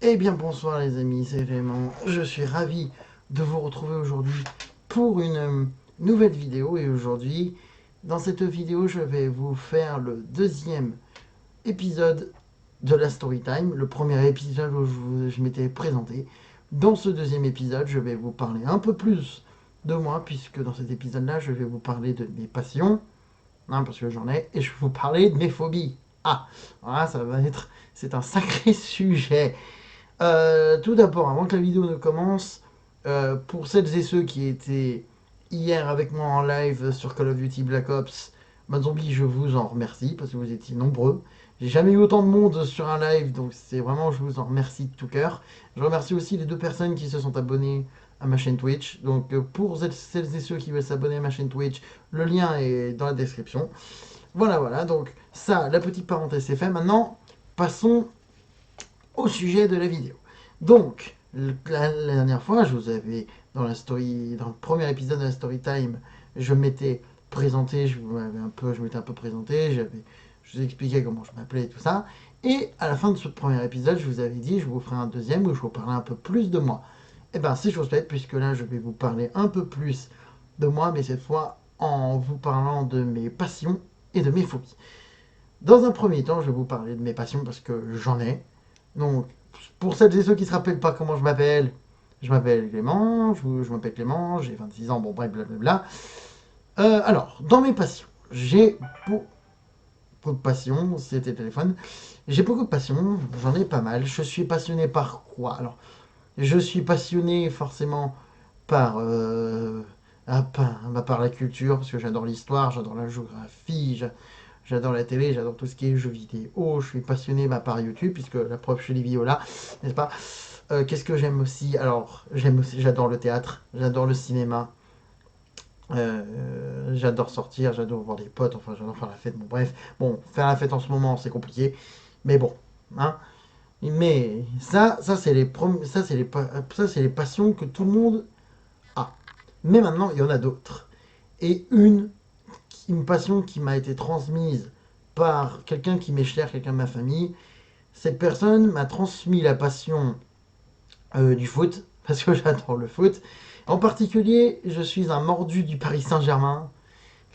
Eh bien bonsoir les amis, c'est Clément. Je suis ravi de vous retrouver aujourd'hui pour une nouvelle vidéo. Et aujourd'hui, dans cette vidéo, je vais vous faire le deuxième épisode de la Storytime. Le premier épisode où je m'étais présenté. Dans ce deuxième épisode, je vais vous parler un peu plus de moi, puisque dans cet épisode-là, je vais vous parler de mes passions, hein, parce que j'en ai, et je vais vous parler de mes phobies. Ah, voilà, c'est un sacré sujet. Tout d'abord, avant que la vidéo ne commence, pour celles et ceux qui étaient hier avec moi en live sur Call of Duty Black Ops, Mad Zombie, je vous en remercie parce que vous étiez nombreux. J'ai jamais eu autant de monde sur un live, donc c'est vraiment, je vous en remercie de tout cœur. Je remercie aussi les deux personnes qui se sont abonnées à ma chaîne Twitch. Donc pour celles et ceux qui veulent s'abonner à ma chaîne Twitch, le lien est dans la description. Voilà, voilà, donc ça, la petite parenthèse c'est fait. Maintenant, passons au sujet de la vidéo. Donc, la dernière fois, je vous avais, dans le premier épisode de la story time, je m'étais présenté, je m'étais un peu présenté, je vous ai expliqué comment je m'appelais et tout ça. Et à la fin de ce premier épisode, je vous avais dit, je vous ferai un deuxième où je vous parlerai un peu plus de moi. Et bien, c'est chose faite, puisque là, je vais vous parler un peu plus de moi, mais cette fois en vous parlant de mes passions et de mes phobies. Dans un premier temps, je vais vous parler de mes passions parce que j'en ai. Donc, pour celles et ceux qui ne se rappellent pas comment je m'appelle Clément, je m'appelle Clément, j'ai 26 ans, bon bref, blablabla. Alors, dans mes passions, j'ai beaucoup de passions, c'était le téléphone. J'ai beaucoup de passions, j'en ai pas mal. Je suis passionné par quoi? Alors, je suis passionné forcément par, par la culture, parce que j'adore l'histoire, j'adore la géographie, j'adore la télé, j'adore tout ce qui est jeux vidéo. Je suis passionné par YouTube, puisque la preuve, je fais des vidéos là, n'est-ce pas? Qu'est-ce que j'aime aussi? Alors, j'adore le théâtre, j'adore le cinéma, j'adore sortir, j'adore voir des potes, enfin, j'adore faire la fête. Bon, bref, bon, faire la fête en ce moment, c'est compliqué, mais bon, hein. Mais ça c'est ça, c'est les passions que tout le monde a. Mais maintenant, il y en a d'autres. Et une passion qui m'a été transmise par quelqu'un qui m'est cher, quelqu'un de ma famille. Cette personne m'a transmis la passion du foot, parce que j'adore le foot. En particulier, je suis un mordu du Paris Saint-Germain.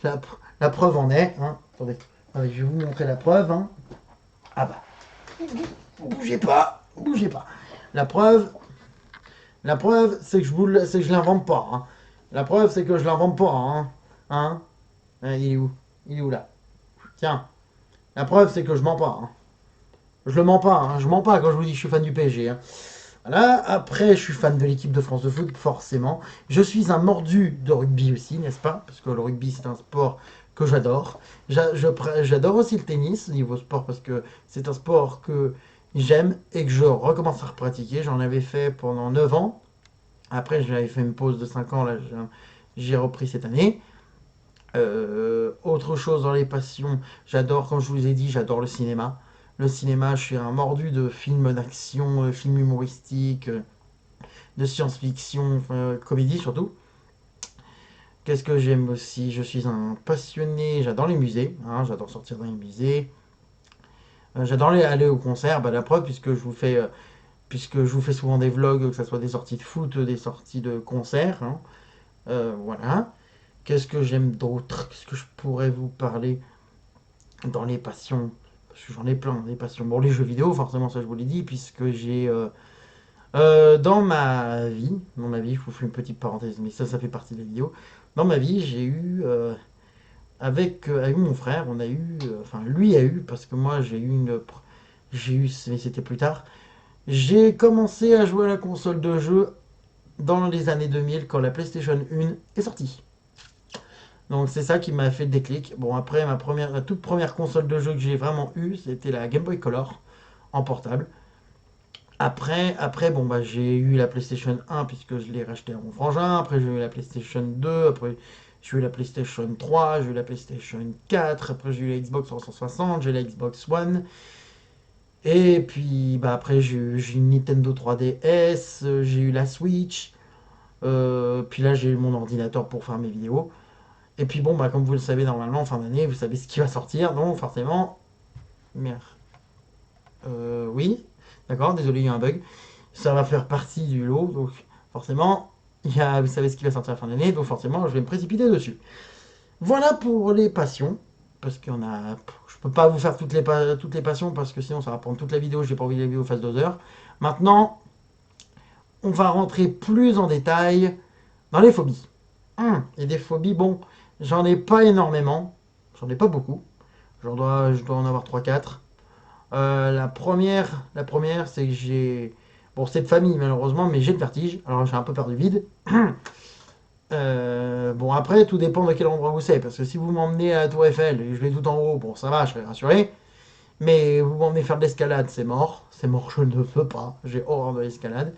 La, la preuve en est. Hein. Attendez, je vais vous montrer la preuve. Hein. Ah bah, bougez pas, bougez pas. La preuve, la preuve, c'est que je l'invente pas. Hein. La preuve, c'est que je l'invente pas. Hein. Hein. Il est où? Il est où là? Tiens, la preuve, c'est que je mens pas. Hein. Je le mens pas, hein. Je mens pas quand je vous dis que je suis fan du PSG. Hein. Voilà. Après, je suis fan de l'équipe de France de foot, forcément. Je suis un mordu de rugby aussi, n'est-ce pas? Parce que le rugby, c'est un sport que j'adore. J'adore aussi le tennis, niveau sport, parce que c'est un sport que j'aime et que je recommence à pratiquer. J'en avais fait pendant 9 ans. Après, j'avais fait une pause de 5 ans, là, j'ai repris cette année. Autre chose dans les passions, j'adore, comme je vous ai dit, j'adore le cinéma. Le cinéma, je suis un mordu de films d'action, films humoristiques, de science-fiction, comédie surtout. Qu'est-ce que j'aime aussi? Je suis un passionné, j'adore les musées, hein, j'adore sortir dans les musées. J'adore aller au concert, bah, la preuve, puisque je vous fais souvent des vlogs, que ce soit des sorties de foot, des sorties de concerts. Hein. Voilà. Qu'est-ce que j'aime d'autre? Qu'est-ce que je pourrais vous parler dans les passions? Parce que j'en ai plein, des passions. Bon, les jeux vidéo, forcément, ça je vous l'ai dit, puisque j'ai dans ma vie, je vous fais une petite parenthèse, mais ça fait partie de la vidéo. Dans ma vie, j'ai eu, avec mon frère, on a eu, enfin, lui a eu, parce que moi, j'ai eu, mais c'était plus tard. J'ai commencé à jouer à la console de jeu dans les années 2000 quand la PlayStation 1 est sortie. Donc c'est ça qui m'a fait le déclic. Bon, après, la toute première console de jeu que j'ai vraiment eue, c'était la Game Boy Color en portable. Après bon, bah, j'ai eu la PlayStation 1 puisque je l'ai racheté à mon frangin. Après, j'ai eu la PlayStation 2. Après, j'ai eu la PlayStation 3. J'ai eu la PlayStation 4. Après, j'ai eu la Xbox 360. J'ai la Xbox One. Et puis, bah, après, j'ai eu une Nintendo 3DS. J'ai eu la Switch. Puis là, j'ai eu mon ordinateur pour faire mes vidéos. Et puis bon, bah, comme vous le savez, normalement, en fin d'année, vous savez ce qui va sortir. Donc, forcément, merde. Oui. D'accord, désolé, il y a un bug. Ça va faire partie du lot, donc forcément, vous savez ce qui va sortir à la fin de l'année, donc forcément, je vais me précipiter dessus. Voilà pour les passions, parce qu'il y en a... Je peux pas vous faire toutes les passions, parce que sinon ça va prendre toute la vidéo, j'ai pas envie que la vidéo fasse 2 heures. Maintenant, on va rentrer plus en détail dans les phobies. Et des phobies, bon, j'en ai pas énormément, j'en ai pas beaucoup. Je dois en avoir 3-4. La première c'est que j'ai... Bon, c'est de famille malheureusement, mais j'ai le vertige. Alors j'ai un peu peur du vide. Bon, après, tout dépend de quel endroit vous c'est. Parce que si vous m'emmenez à la Tour Eiffel et je vais tout en haut, bon, ça va, je serai rassuré. Mais vous m'emmenez faire de l'escalade, c'est mort. C'est mort, je ne peux pas. J'ai horreur de l'escalade.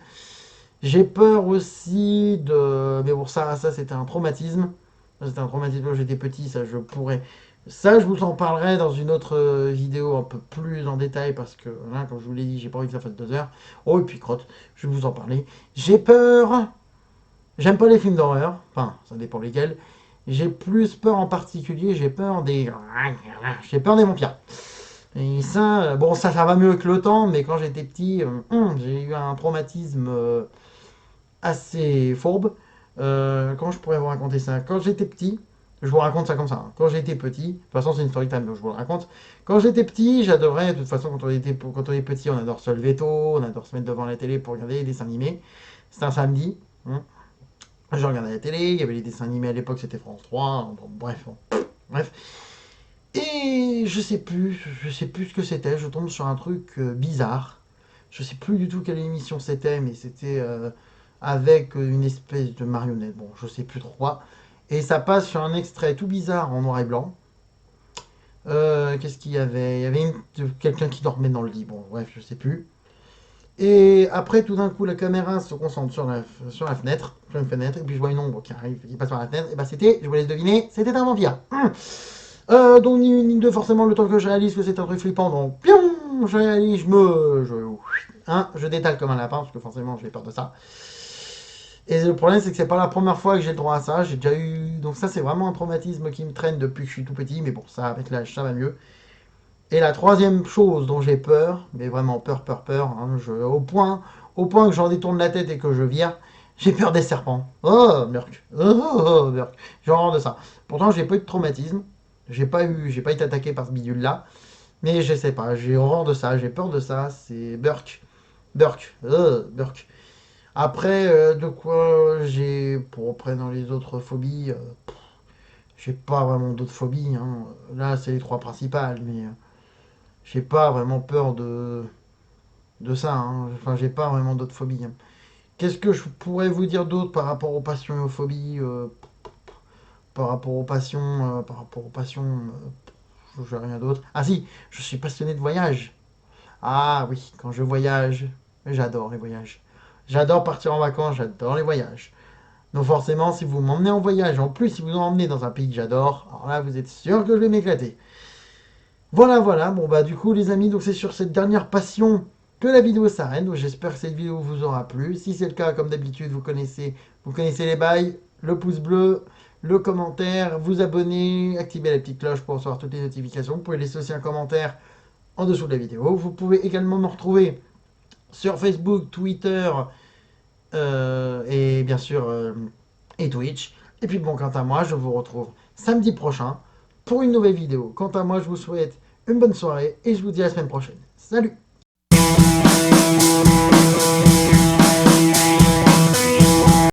J'ai peur aussi de... Mais bon, ça c'était un traumatisme. C'était un traumatisme quand j'étais petit, ça je pourrais... Ça, je vous en parlerai dans une autre vidéo un peu plus en détail parce que, là, comme je vous l'ai dit, j'ai pas envie que ça fasse 2 heures. Oh, et puis crotte, je vais vous en parler. J'ai peur... J'aime pas les films d'horreur, enfin, ça dépend lesquels. J'ai plus peur en particulier, j'ai peur des... J'ai peur des vampires. Et ça, bon, ça va mieux que le temps, mais quand j'étais petit, j'ai eu un traumatisme assez fourbe. Comment je pourrais vous raconter ça? Quand j'étais petit, je vous raconte ça comme ça, hein. Quand j'étais petit, de toute façon c'est une story time, donc je vous le raconte. Quand j'étais petit, j'adorais, de toute façon quand on est petit, on adore se lever tôt, on adore se mettre devant la télé pour regarder les dessins animés. C'était un samedi, hein. Je regardais la télé, il y avait les dessins animés à l'époque, c'était France 3, bon, bref, bon, bref. Et je sais plus ce que c'était, je tombe sur un truc bizarre. Je sais plus du tout quelle émission c'était, mais c'était avec une espèce de marionnette, bon, je sais plus trop quoi. Et ça passe sur un extrait tout bizarre en noir et blanc. Qu'est-ce qu'il y avait? Il y avait quelqu'un qui dormait dans le lit, bon, bref, je sais plus. Et après, tout d'un coup, la caméra se concentre sur la fenêtre, sur une fenêtre, et puis je vois une ombre qui arrive, qui passe par la fenêtre, et bah c'était, je vous laisse deviner, c'était un vampire. Donc, ni de forcément le temps que je réalise que c'est un truc flippant, donc, pion, je réalise, je détale comme un lapin, parce que forcément, j'ai peur de ça. Et le problème, c'est que c'est pas la première fois que j'ai le droit à ça, j'ai déjà eu... Donc ça, c'est vraiment un traumatisme qui me traîne depuis que je suis tout petit, mais bon, ça, avec l'âge, ça va mieux. Et la troisième chose dont j'ai peur, mais vraiment peur, hein, au point que j'en détourne la tête et que je vire, j'ai peur des serpents. Oh, Merc. Oh, Merc. J'ai horreur de ça. Pourtant, j'ai pas eu de traumatisme. J'ai pas été attaqué par ce bidule-là. Mais je sais pas, j'ai horreur de ça, j'ai peur de ça. C'est Burk. Burk. Burk. Après, de quoi j'ai... Pour après, dans les autres phobies, j'ai pas vraiment d'autres phobies, hein. Là, c'est les trois principales, mais... J'ai pas vraiment peur de ça, hein. Enfin, j'ai pas vraiment d'autres phobies, hein. Qu'est-ce que je pourrais vous dire d'autre par rapport aux passions et aux phobies par rapport aux passions, je rien d'autre. Ah si, je suis passionné de voyage. Ah oui, quand je voyage, j'adore les voyages. J'adore partir en vacances, j'adore les voyages. Donc forcément, si vous m'emmenez en voyage, en plus si vous m'emmenez dans un pays que j'adore, alors là, vous êtes sûr que je vais m'éclater. Voilà, voilà. Bon, bah, du coup, les amis, donc c'est sur cette dernière passion que la vidéo s'arrête. Donc, j'espère que cette vidéo vous aura plu. Si c'est le cas, comme d'habitude, vous connaissez les bails. Le pouce bleu, le commentaire, vous abonner, activer la petite cloche pour recevoir toutes les notifications. Vous pouvez laisser aussi un commentaire en dessous de la vidéo. Vous pouvez également me retrouver sur Facebook, Twitter et bien sûr et Twitch. Et puis bon, quant à moi, je vous retrouve samedi prochain pour une nouvelle vidéo. Quant à moi, je vous souhaite une bonne soirée et je vous dis à la semaine prochaine. Salut!